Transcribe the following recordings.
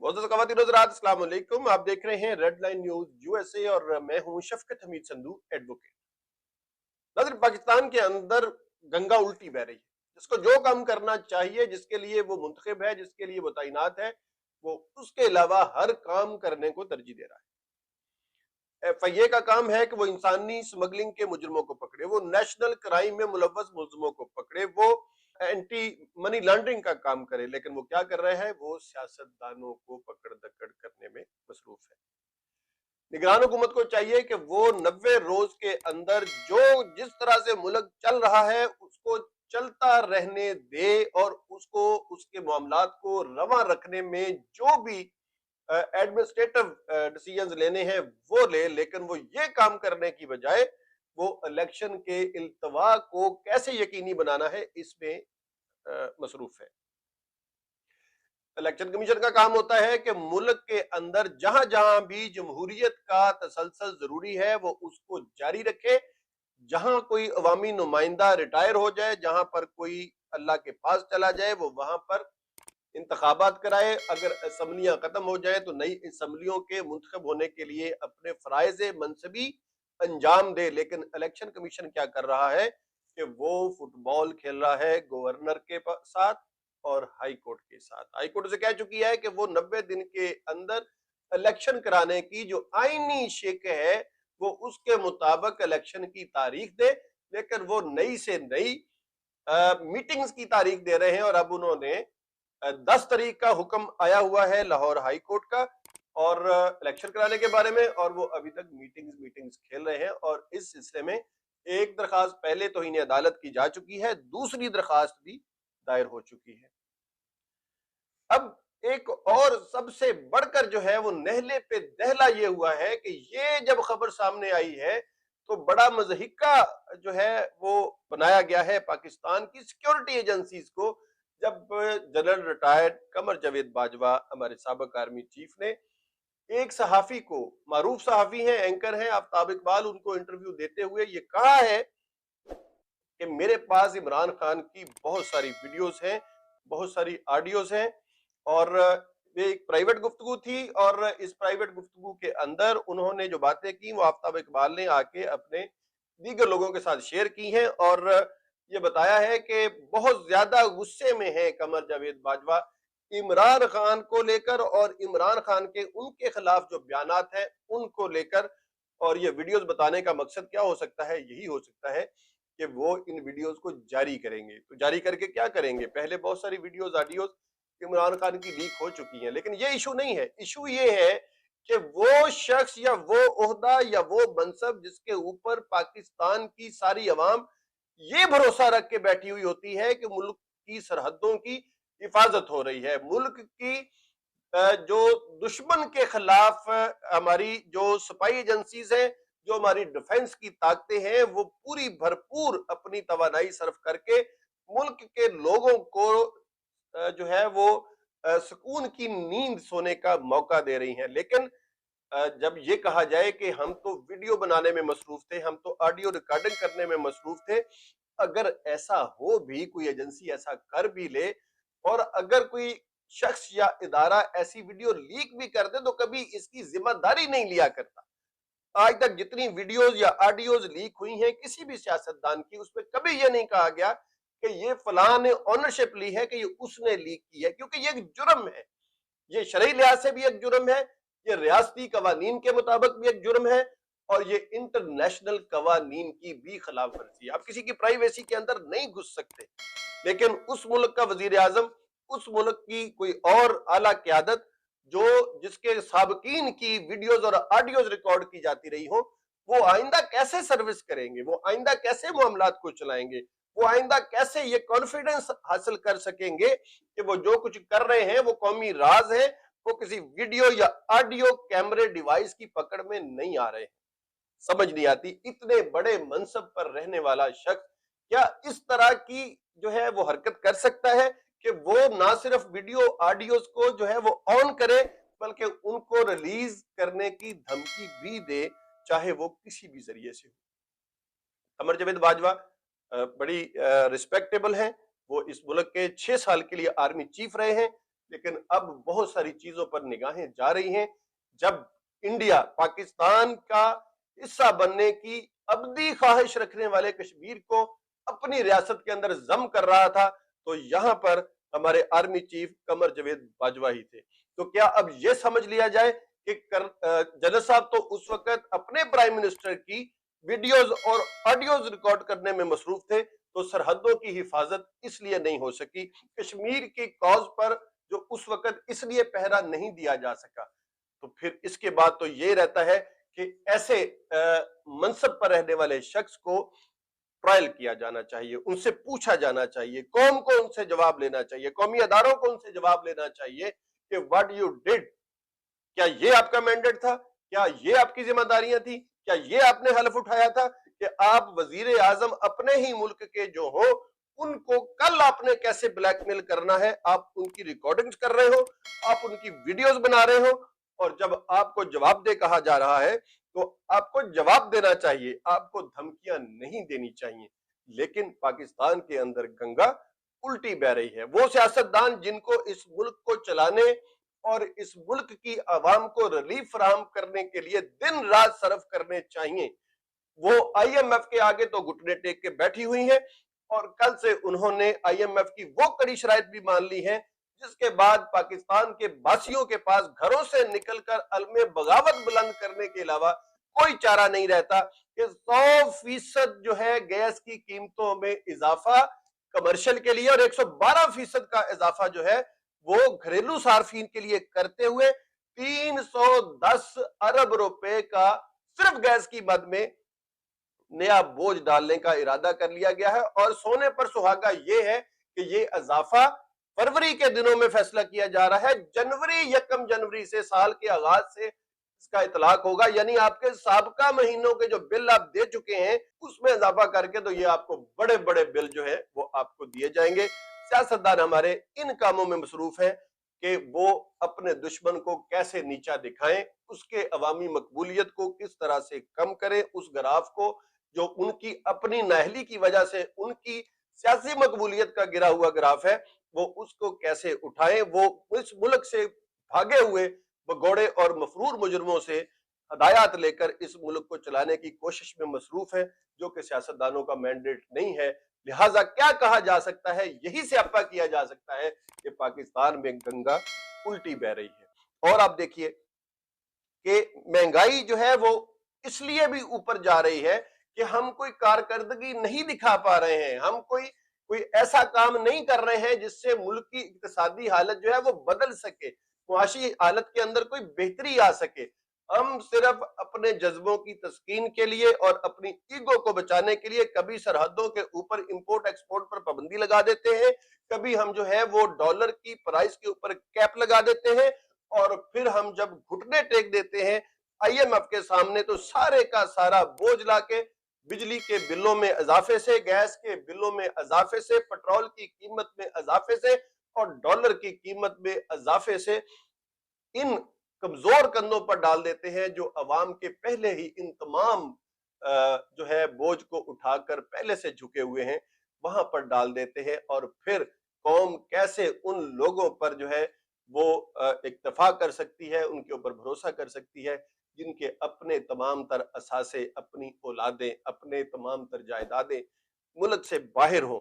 बहुत ख़वातीन और हज़रात, अस्सलाम वालेकुम। आप देख रहे हैं रेड लाइन न्यूज़ यूएसए और मैं हूं शफकत हमीद संधू, एडवोकेट। नाज़रीन, पाकिस्तान के अंदर गंगा उल्टी बह रही है। जिसको जो काम करना चाहिए, जिसके लिए वो मुंतखब है, जिसके लिए वो तैनात है, वो उसके अलावा हर काम करने को तरजीह दे रहा है। एफआईए का काम है कि वो इंसानी स्मगलिंग के मुजरमों को पकड़े, वो नेशनल क्राइम में मुलव्वस मुलजमों को पकड़े, वो एंटी मनी लॉन्ड्रिंग का काम करे। लेकिन वो क्या कर रहे हैं? वो सियासतदानों को पकड़ दकड़ करने में मसरूफ है। निगरान हुकूमत को चाहिए कि वो 90 रोज के अंदर जो जिस तरह से मुल्क चल रहा है उसको चलता रहने दे और उसको उसके मामलात को रवा रखने में जो भी एडमिनिस्ट्रेटिव डिसीजंस लेने हैं वो ले, लेकिन वो ये काम करने की बजाय वो इलेक्शन के इल्तवा को कैसे यकीनी बनाना है इसमें मसरूफ है। इलेक्शन कमीशन का काम होता है कि मुल्क के अंदर जहां जहां भी जमहूरियत का तसलसल जरूरी है वो उसको जारी रखे। जहां कोई अवामी नुमाइंदा रिटायर हो जाए, जहां पर कोई अल्लाह के पास चला जाए, वो वहां पर इंतखाबात कराए। अगर असम्बलियां खत्म हो जाए तो नई असम्बलियों के मुंतखब होने के लिए अपने फराइज मनसबी अंजाम दे। लेकिन इलेक्शन कमीशन क्या कर रहा है कि वो फुटबॉल खेल रहा है गवर्नर के साथ और हाई कोर्ट के साथ। हाई कोर्ट से कह चुकी है कि वो 90 दिन के अंदर इलेक्शन कराने की जो आईनी शेक है वो उसके मुताबिक इलेक्शन की तारीख दे। लेकिन वो नई से नई मीटिंग्स की तारीख दे रहे हैं और अब उन्होंने 10 तारीख का हुक्म आया हुआ है लाहौर हाई कोर्ट का और इलेक्शन कराने के बारे में, और वो अभी तक मीटिंग्स खेल रहे हैं। और इस सिलसिले में एक दरखास्त पहले तो इन्हें अदालत की जा चुकी है, दूसरी दरखास्त भी दायर हो चुकी है। अब एक और सबसे बढ़कर जो है वो नहले पे दहला ये हुआ है कि ये जब खबर सामने आई है तो बड़ा मजहिका जो है वो बनाया गया है पाकिस्तान की सिक्योरिटी एजेंसीज को, जब जनरल रिटायर्ड कमर जावेद बाजवा हमारे साबिक आर्मी चीफ ने एक सहाफी को, मारूफ सहाफी हैं, एंकर हैं आफ्ताब इकबाल, उनको इंटरव्यू देते हुए ये कहा है कि मेरे पास इमरान खान की बहुत सारी वीडियोस हैं, बहुत सारी ऑडियोज हैं और ये एक प्राइवेट गुफ्तगू थी और इस प्राइवेट गुफ्तगू के अंदर उन्होंने जो बातें की वो आफ्ताब इकबाल ने आके अपने दीगर लोगों के साथ शेयर की हैं और ये बताया है कि बहुत ज्यादा गुस्से में है कमर जावेद बाजवा इमरान खान को लेकर और इमरान खान के उनके खिलाफ जो बयानात हैं उनको लेकर। और ये वीडियोस बताने का मकसद क्या हो सकता है? यही हो सकता है कि वो इन वीडियोस को जारी करेंगे। तो जारी करके क्या करेंगे? पहले बहुत सारी वीडियोस ऑडियोस इमरान खान की लीक हो चुकी हैं, लेकिन ये इशू नहीं है। इशू ये है कि वो शख्स या वो ओहदा या वो मनसब जिसके ऊपर पाकिस्तान की सारी अवाम ये भरोसा रख के बैठी हुई होती है कि मुल्क की सरहदों की हिफाजत हो रही है, मुल्क की जो दुश्मन के खिलाफ हमारी जो स्पाई एजेंसीज हैं, जो हमारी डिफेंस की ताकतें हैं, वो पूरी भरपूर अपनी तवानाई सर्व करके मुल्क के लोगों को जो है वो सुकून की नींद सोने का मौका दे रही हैं। लेकिन जब ये कहा जाए कि हम तो वीडियो बनाने में मसरूफ थे, हम तो ऑडियो रिकॉर्डिंग करने में मसरूफ थे, अगर ऐसा हो भी, कोई एजेंसी ऐसा कर भी ले और अगर कोई शख्स या इदारा ऐसी वीडियो लीक भी कर दे तो कभी इसकी जिम्मेदारी नहीं लिया करता। आज तक जितनी वीडियोस या ऑडियोज लीक हुई हैं किसी भी सियासतदान की, उसमें कभी ये नहीं कहा गया कि ये फलां ने ओनरशिप ली है कि ये उसने लीक की है, क्योंकि ये एक जुर्म है। ये शरई लिहाज से भी एक जुर्म है, ये रियासती कवानीन के मुताबिक भी एक जुर्म है और ये इंटरनेशनल कवानीन की भी खिलाफ वर्जी है। आप किसी की प्राइवेसी के अंदर नहीं घुस सकते, लेकिन उस मुल्क का वजीर आजम, उस मुल्क की कोई और आला क़यादत जो जिसके साबकीन की वीडियोज और ऑडियोज रिकॉर्ड की जाती रही हो, वो आइंदा कैसे सर्विस करेंगे? वो आइंदा कैसे मामलात को चलाएंगे? वो आइंदा कैसे ये कॉन्फिडेंस हासिल कर सकेंगे कि वो जो कुछ कर रहे हैं वो कौमी राज है, वो किसी वीडियो या ऑडियो कैमरे डिवाइस की पकड़ में नहीं आ रहे हैं? समझ नहीं आती, इतने बड़े मनसब पर रहने वाला शख्स क्या इस तरह की जो है वो हरकत कर सकता है कि वो ना सिर्फ वीडियो ऑडियोज को जो है वो ऑन करे बल्कि उनको रिलीज करने की धमकी भी दे, चाहे वो किसी भी जरिए से हो। कमर जावेद बाजवा बड़ी रिस्पेक्टेबल हैं, वो इस मुल्क के 6 साल के लिए आर्मी चीफ रहे हैं, لیکن اب بہت ساری چیزوں پر نگاہیں جا رہی ہیں. جب انڈیا پاکستان کا حصہ بننے کی ابدی خواہش رکھنے والے کشمیر کو اپنی ریاست کے اندر ضم کر رہا تھا تو یہاں پر ہمارے آرمی چیف قمر جاوید باجوہ ہی تھے. تو کیا اب یہ سمجھ لیا جائے کہ جنرل صاحب تو اس وقت اپنے پرائم منسٹر کی ویڈیوز اور آڈیوز ریکارڈ کرنے میں مصروف تھے تو سرحدوں کی حفاظت اس لیے نہیں ہو سکی, کشمیر کی کاز پر جو اس وقت اس لیے پہرا نہیں دیا جا سکا. تو پھر اس کے بعد تو یہ رہتا ہے کہ ایسے منصب پر رہنے والے شخص کو ٹرائل کیا جانا چاہیے, ان سے پوچھا جانا چاہیے, قوم کو ان سے جواب لینا چاہیے, قومی اداروں کو ان سے جواب لینا چاہیے کہ واٹ یو ڈیڈ, کیا یہ آپ کا مینڈیٹ تھا, کیا یہ آپ کی ذمہ داریاں تھی, کیا یہ آپ نے حلف اٹھایا تھا کہ آپ وزیر اعظم اپنے ہی ملک کے جو ہو ان کو کل آپ نے کیسے بلیک میل کرنا ہے, آپ ان کی ریکارڈنگز کر رہے ہو, آپ ان کی ویڈیوز بنا رہے ہو, اور جب آپ کو جواب دے کہا جا رہا ہے تو آپ کو جواب دینا چاہیے, آپ کو دھمکیاں نہیں دینی چاہیے. لیکن پاکستان کے اندر گنگا الٹی بہ رہی ہے. وہ سیاستدان جن کو اس ملک کو چلانے اور اس ملک کی عوام کو ریلیف فراہم کرنے کے لیے دن رات صرف کرنے چاہیے, وہ آئی ایم ایف کے آگے تو گھٹنے ٹیک کے بیٹھی ہوئی ہیں, اور کل سے انہوں نے آئی ایم ایف کی وہ کڑی شرائط بھی مان لی ہیں جس کے بعد پاکستان کے باسیوں کے پاس گھروں سے نکل کر علم بغاوت بلند کرنے کے علاوہ کوئی چارہ نہیں رہتا کہ 100% جو ہے گیس کی قیمتوں میں اضافہ کمرشل کے لیے اور 112% کا اضافہ جو ہے وہ گھریلو صارفین کے لیے کرتے ہوئے 310 ارب روپے کا صرف گیس کی مد میں نیا بوجھ ڈالنے کا ارادہ کر لیا گیا ہے. اور سونے پر سہاگا یہ ہے کہ یہ اضافہ فروری کے دنوں میں فیصلہ کیا جا رہا ہے, یکم جنوری سے سال کے آغاز سے اس کا اطلاق ہوگا, یعنی آپ کے سابقہ مہینوں کے جو بل آپ دے چکے ہیں اس میں اضافہ کر کے تو یہ آپ کو بڑے بڑے بل جو ہے وہ آپ کو دیے جائیں گے. سیاستدان ہمارے ان کاموں میں مصروف ہیں کہ وہ اپنے دشمن کو کیسے نیچا دکھائیں, اس کے عوامی مقبولیت کو کس طرح سے کم کریں, اس گراف کو جو ان کی اپنی نااہلی کی وجہ سے ان کی سیاسی مقبولیت کا گرا ہوا گراف ہے وہ اس کو کیسے اٹھائیں, وہ اس ملک سے بھاگے ہوئے بگوڑے اور مفرور مجرموں سے ہدایات لے کر اس ملک کو چلانے کی کوشش میں مصروف ہے جو کہ سیاستدانوں کا مینڈیٹ نہیں ہے. لہٰذا کیا کہا جا سکتا ہے, یہی سیاپا کیا جا سکتا ہے کہ پاکستان میں گنگا الٹی بہ رہی ہے. اور آپ دیکھیے کہ مہنگائی جو ہے وہ اس لیے بھی اوپر جا رہی ہے کہ ہم کوئی کارکردگی نہیں دکھا پا رہے ہیں, ہم کوئی ایسا کام نہیں کر رہے ہیں جس سے ملک کی اقتصادی حالت جو ہے وہ بدل سکے, معاشی حالت کے اندر کوئی بہتری آ سکے. ہم صرف اپنے جذبوں کی تسکین کے لیے اور اپنی ایگو کو بچانے کے لیے کبھی سرحدوں کے اوپر امپورٹ ایکسپورٹ پر پابندی لگا دیتے ہیں, کبھی ہم جو ہے وہ ڈالر کی پرائس کے اوپر کیپ لگا دیتے ہیں, اور پھر ہم جب گھٹنے ٹیک دیتے ہیں آئی ایم ایف کے سامنے تو سارے کا سارا بوجھ لا کے بجلی کے بلوں میں اضافے سے, گیس کے بلوں میں اضافے سے, پٹرول کی قیمت میں اضافے سے اور ڈالر کی قیمت میں اضافے سے ان کمزور کندھوں پر ڈال دیتے ہیں جو عوام کے پہلے ہی ان تمام جو ہے بوجھ کو اٹھا کر پہلے سے جھکے ہوئے ہیں وہاں پر ڈال دیتے ہیں. اور پھر قوم کیسے ان لوگوں پر جو ہے وہ اکتفا کر سکتی ہے, ان کے اوپر بھروسہ کر سکتی ہے جن کے اپنے تمام تر اثاثے, اپنی اولادیں, اپنے تمام تر جائیدادیں ملک سے باہر ہوں.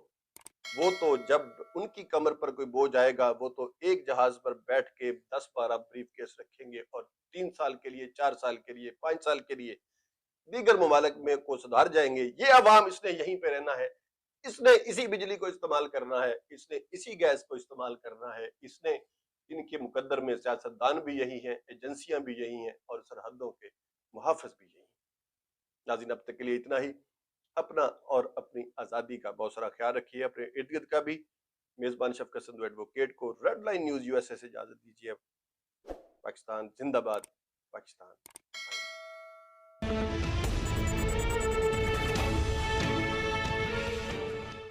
وہ تو جب ان کی کمر پر کوئی بوجھ آئے گا وہ تو ایک جہاز پر بیٹھ کے 10-12 بریف کیس رکھیں گے اور 3 سال کے لیے, 4 سال کے لیے, 5 سال کے لیے دیگر ممالک میں کو سدھار جائیں گے. یہ عوام اس نے یہیں پہ رہنا ہے, اس نے اسی بجلی کو استعمال کرنا ہے, اس نے اسی گیس کو استعمال کرنا ہے, اس نے ان کے مقدر میں سیاستدان بھی یہی ہیں, ایجنسیاں بھی یہی ہیں اور سرحدوں کے محافظ بھی یہی ہیں. ناظرین اب تک کے لیے اتنا ہی. اپنا اور اپنی آزادی کا بہت سارا خیال رکھیے, اپنے ارد گرد کا بھی. میزبان شفقت سندھو ایڈوکیٹ کو ریڈ لائن نیوز USA سے اجازت دیجیے. پاکستان زندہ باد, پاکستان